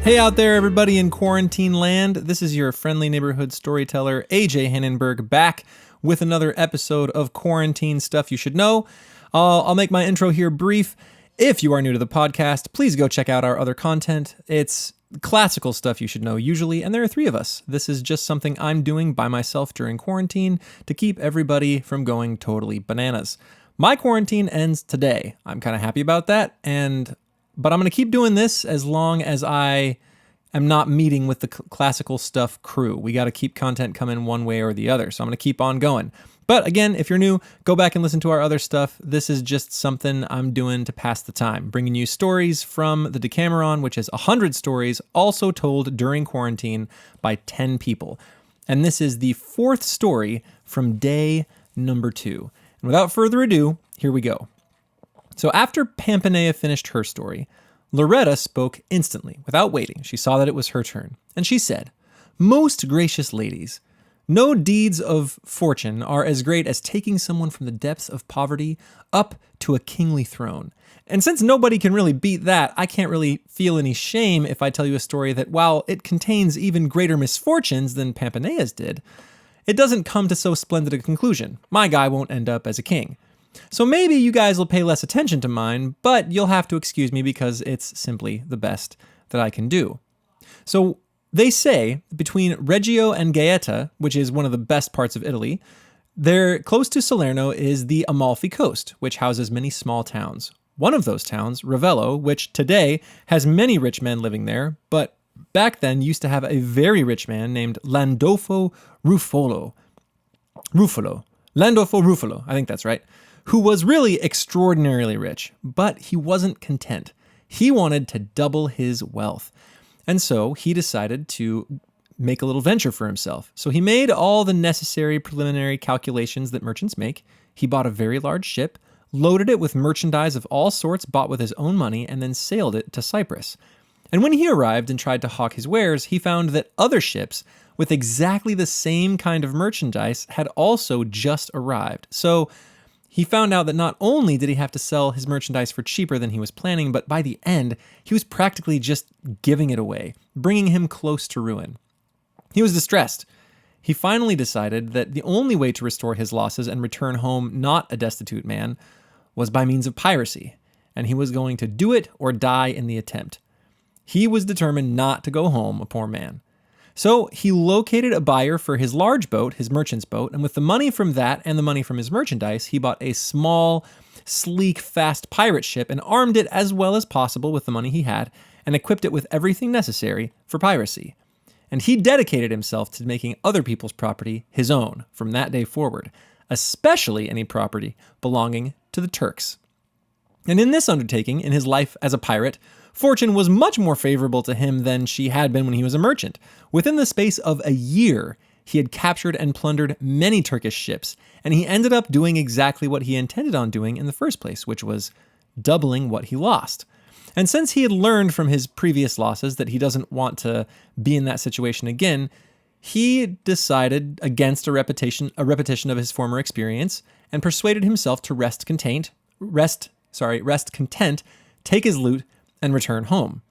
Hey out there, everybody in quarantine land. This is your friendly neighborhood storyteller, AJ Hannenberg, back with another episode of Quarantine Stuff You Should Know. I'll make my intro here brief. If you are new to the podcast, please go check out our other content. It's classical stuff you should know usually, and there are three of us. This is just something I'm doing by myself during quarantine to keep everybody from going totally bananas. My quarantine ends today. I'm kind of happy about that, but I'm going to keep doing this as long as I am not meeting with the classical stuff crew. We got to keep content coming one way or the other, so I'm going to keep on going. But again, if you're new, go back and listen to our other stuff. This is just something I'm doing to pass the time, bringing you stories from the Decameron, which is 100 stories also told during quarantine by 10 people. And this is the fourth story from day number 2. And without further ado, here we go. So after Pampanea finished her story, Loretta spoke instantly, without waiting. She saw that it was her turn, and she said, "Most gracious ladies, no deeds of fortune are as great as taking someone from the depths of poverty up to a kingly throne. And since nobody can really beat that, I can't really feel any shame if I tell you a story that, while it contains even greater misfortunes than Pampanea's did, it doesn't come to so splendid a conclusion. My guy won't end up as a king. So maybe you guys will pay less attention to mine, but you'll have to excuse me because it's simply the best that I can do." So they say between Reggio and Gaeta, which is one of the best parts of Italy, there close to Salerno is the Amalfi Coast, which houses many small towns. One of those towns, Ruffalo, which today has many rich men living there, but back then used to have a very rich man named Landolfo Ruffalo. Landolfo Ruffalo, I think that's right. Who was really extraordinarily rich, but he wasn't content. He wanted to double his wealth. And so he decided to make a little venture for himself. So he made all the necessary preliminary calculations that merchants make. He bought a very large ship, loaded it with merchandise of all sorts bought with his own money, and then sailed it to Cyprus. And when he arrived and tried to hawk his wares, he found that other ships with exactly the same kind of merchandise had also just arrived. So he found out that not only did he have to sell his merchandise for cheaper than he was planning, but by the end, he was practically just giving it away, bringing him close to ruin. He was distressed. He finally decided that the only way to restore his losses and return home not a destitute man was by means of piracy, and he was going to do it or die in the attempt. He was determined not to go home a poor man. So he located a buyer for his large boat, his merchant's boat, and with the money from that and the money from his merchandise, he bought a small, sleek, fast pirate ship and armed it as well as possible with the money he had and equipped it with everything necessary for piracy. And he dedicated himself to making other people's property his own from that day forward, especially any property belonging to the Turks. And in this undertaking, in his life as a pirate, fortune was much more favorable to him than she had been when he was a merchant. Within the space of a year, he had captured and plundered many Turkish ships, and he ended up doing exactly what he intended on doing in the first place, which was doubling what he lost. And since he had learned from his previous losses that he doesn't want to be in that situation again, he decided against a repetition of his former experience and persuaded himself to rest content, take his loot, and return home.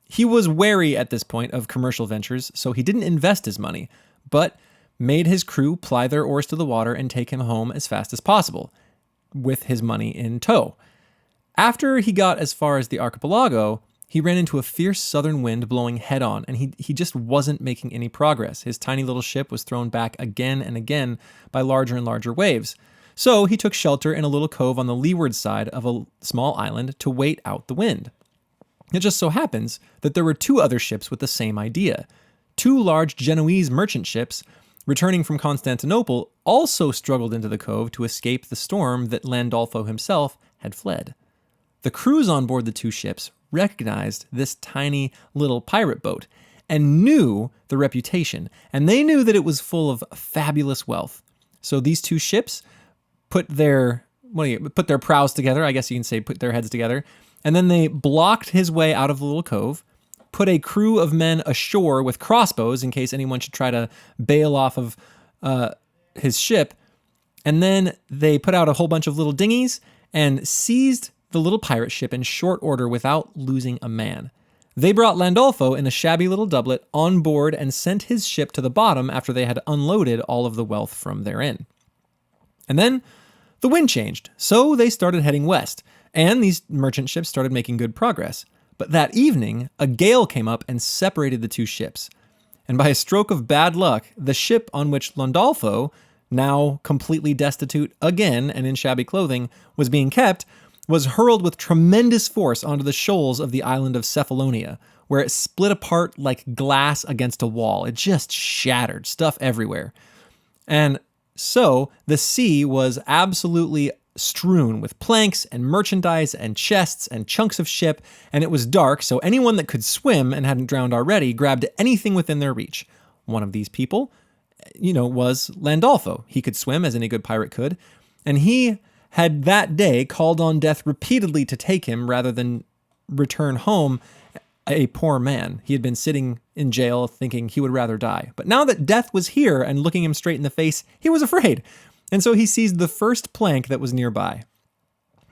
He was wary at this point of commercial ventures, so he didn't invest his money, but made his crew ply their oars to the water and take him home as fast as possible, with his money in tow. After he got as far as the archipelago, he ran into a fierce southern wind blowing head-on, and he just wasn't making any progress. His tiny little ship was thrown back again and again by larger and larger waves. So he took shelter in a little cove on the leeward side of a small island to wait out the wind. It just so happens that there were 2 other ships with the same idea. 2 large Genoese merchant ships, returning from Constantinople, also struggled into the cove to escape the storm that Landolfo himself had fled. The crews on board the 2 ships recognized this tiny little pirate boat and knew the reputation, and they knew that it was full of fabulous wealth. So these 2 ships put their prows together, I guess you can say put their heads together, and then they blocked his way out of the little cove, put a crew of men ashore with crossbows in case anyone should try to bail off of his ship, and then they put out a whole bunch of little dinghies and seized the little pirate ship in short order without losing a man. They brought Landolfo in a shabby little doublet on board and sent his ship to the bottom after they had unloaded all of the wealth from therein. And then the wind changed, so they started heading west, and these merchant ships started making good progress. But that evening, a gale came up and separated the two ships. And by a stroke of bad luck, the ship on which Landolfo, now completely destitute again and in shabby clothing, was being kept, was hurled with tremendous force onto the shoals of the island of Cephalonia, where it split apart like glass against a wall. It just shattered, stuff everywhere. And so the sea was absolutely strewn with planks and merchandise and chests and chunks of ship, and it was dark, so anyone that could swim and hadn't drowned already grabbed anything within their reach. One of these people, was Landolfo. He could swim, as any good pirate could, and he had that day called on death repeatedly to take him rather than return home a poor man. He had been sitting in jail thinking he would rather die. But now that death was here and looking him straight in the face, he was afraid. And so he seized the first plank that was nearby.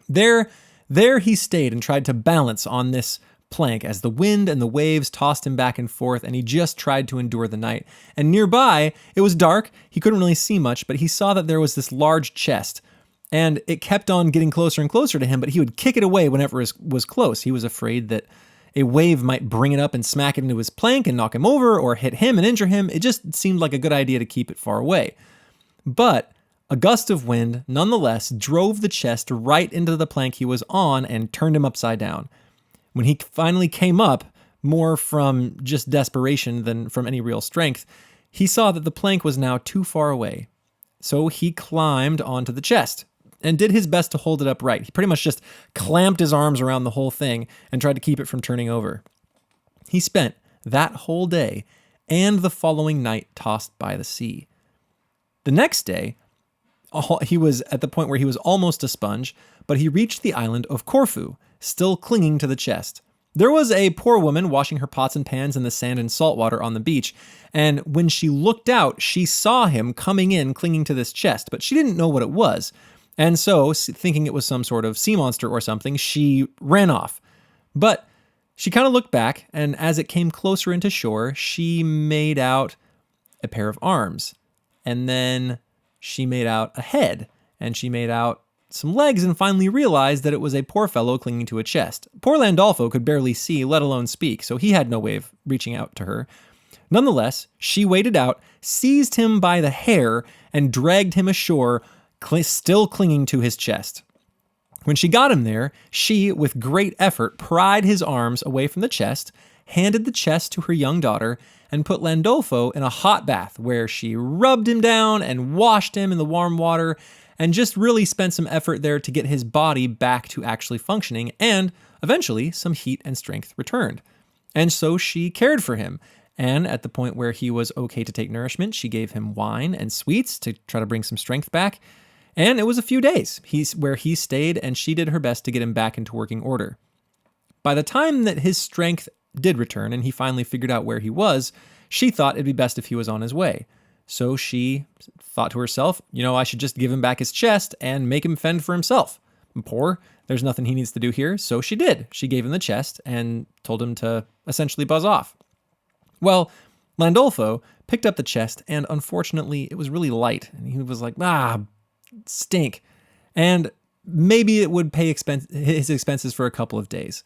There he stayed and tried to balance on this plank as the wind and the waves tossed him back and forth, and he just tried to endure the night. And nearby, it was dark. He couldn't really see much, but he saw that there was this large chest. And it kept on getting closer and closer to him, but he would kick it away whenever it was close. He was afraid that a wave might bring it up and smack it into his plank and knock him over, or hit him and injure him. It just seemed like a good idea to keep it far away. But a gust of wind, nonetheless, drove the chest right into the plank he was on and turned him upside down. When he finally came up, more from just desperation than from any real strength, he saw that the plank was now too far away. So he climbed onto the chest and did his best to hold it upright. He pretty much just clamped his arms around the whole thing and tried to keep it from turning over. He spent that whole day and the following night tossed by the sea. The next day, he was at the point where he was almost a sponge, but he reached the island of Corfu, still clinging to the chest. There was a poor woman washing her pots and pans in the sand and salt water on the beach, and when she looked out, she saw him coming in clinging to this chest, but she didn't know what it was. And so, thinking it was some sort of sea monster or something, she ran off. But she kind of looked back, and as it came closer into shore, she made out a pair of arms. And then she made out a head, and she made out some legs, and finally realized that it was a poor fellow clinging to a chest. Poor Landolfo could barely see, let alone speak, so he had no way of reaching out to her. Nonetheless, she waded out, seized him by the hair, and dragged him ashore, still clinging to his chest. When she got him there, she, with great effort, pried his arms away from the chest, handed the chest to her young daughter, and put Landolfo in a hot bath where she rubbed him down and washed him in the warm water and just really spent some effort there to get his body back to actually functioning, and eventually some heat and strength returned. And so she cared for him. And at the point where he was okay to take nourishment, she gave him wine and sweets to try to bring some strength back. And it was a few days where he stayed, and she did her best to get him back into working order. By the time that his strength did return and he finally figured out where he was, she thought it'd be best if he was on his way. So she thought to herself, I should just give him back his chest and make him fend for himself. I'm poor, there's nothing he needs to do here. So she did. She gave him the chest and told him to essentially buzz off. Well, Landolfo picked up the chest, and unfortunately it was really light, and he was like, stink. And maybe it would pay his expenses for a couple of days.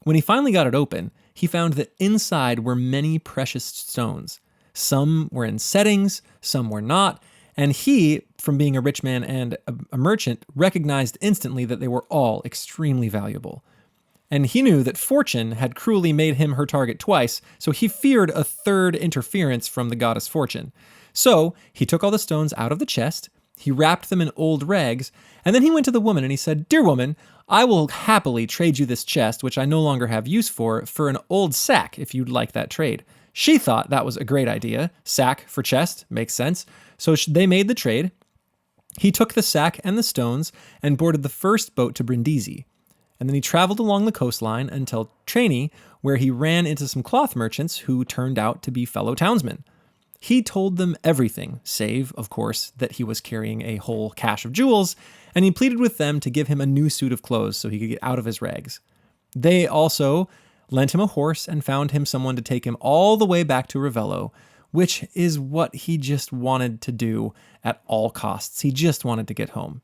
When he finally got it open, he found that inside were many precious stones. Some were in settings, some were not, and he, from being a rich man and a merchant, recognized instantly that they were all extremely valuable. And he knew that Fortune had cruelly made him her target twice, so he feared a third interference from the goddess Fortune. So he took all the stones out of the chest, he wrapped them in old rags, and then he went to the woman and he said, "Dear woman, I will happily trade you this chest, which I no longer have use for an old sack, if you'd like that trade." She thought that was a great idea. Sack for chest, makes sense. So they made the trade. He took the sack and the stones and boarded the first boat to Brindisi. And then he traveled along the coastline until Trani, where he ran into some cloth merchants who turned out to be fellow townsmen. He told them everything, save, of course, that he was carrying a whole cache of jewels, and he pleaded with them to give him a new suit of clothes so he could get out of his rags. They also lent him a horse, and found him someone to take him all the way back to Ruffalo, which is what he just wanted to do at all costs. He just wanted to get home.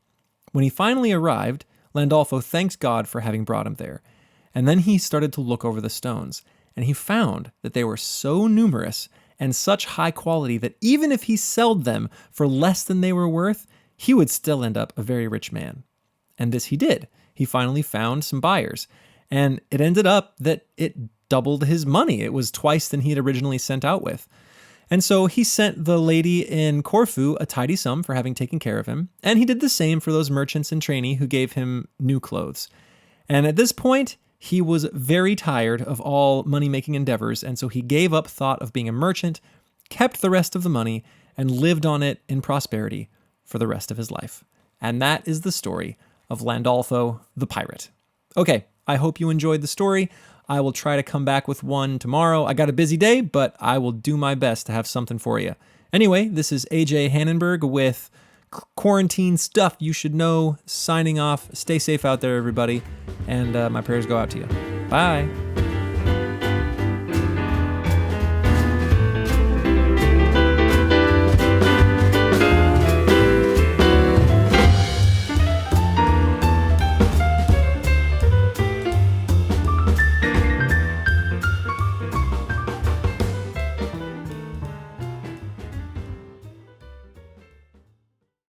When he finally arrived, Landolfo thanked God for having brought him there, and then he started to look over the stones, and he found that they were so numerous and such high quality that even if he sold them for less than they were worth, he would still end up a very rich man. And this he did. He finally found some buyers, and it ended up that it doubled his money. It was twice than he had originally sent out with. And so he sent the lady in Corfu a tidy sum for having taken care of him, and he did the same for those merchants in Trani who gave him new clothes. And at this point, he was very tired of all money-making endeavors, and so he gave up thought of being a merchant, kept the rest of the money, and lived on it in prosperity for the rest of his life. And that is the story of Landolfo the pirate. Okay, I hope you enjoyed the story. I will try to come back with one tomorrow. I got a busy day, but I will do my best to have something for you. Anyway, this is AJ Hannenberg with Quarantine Stuff You Should Know, signing off. Stay safe out there, everybody, and my prayers go out to you. Bye.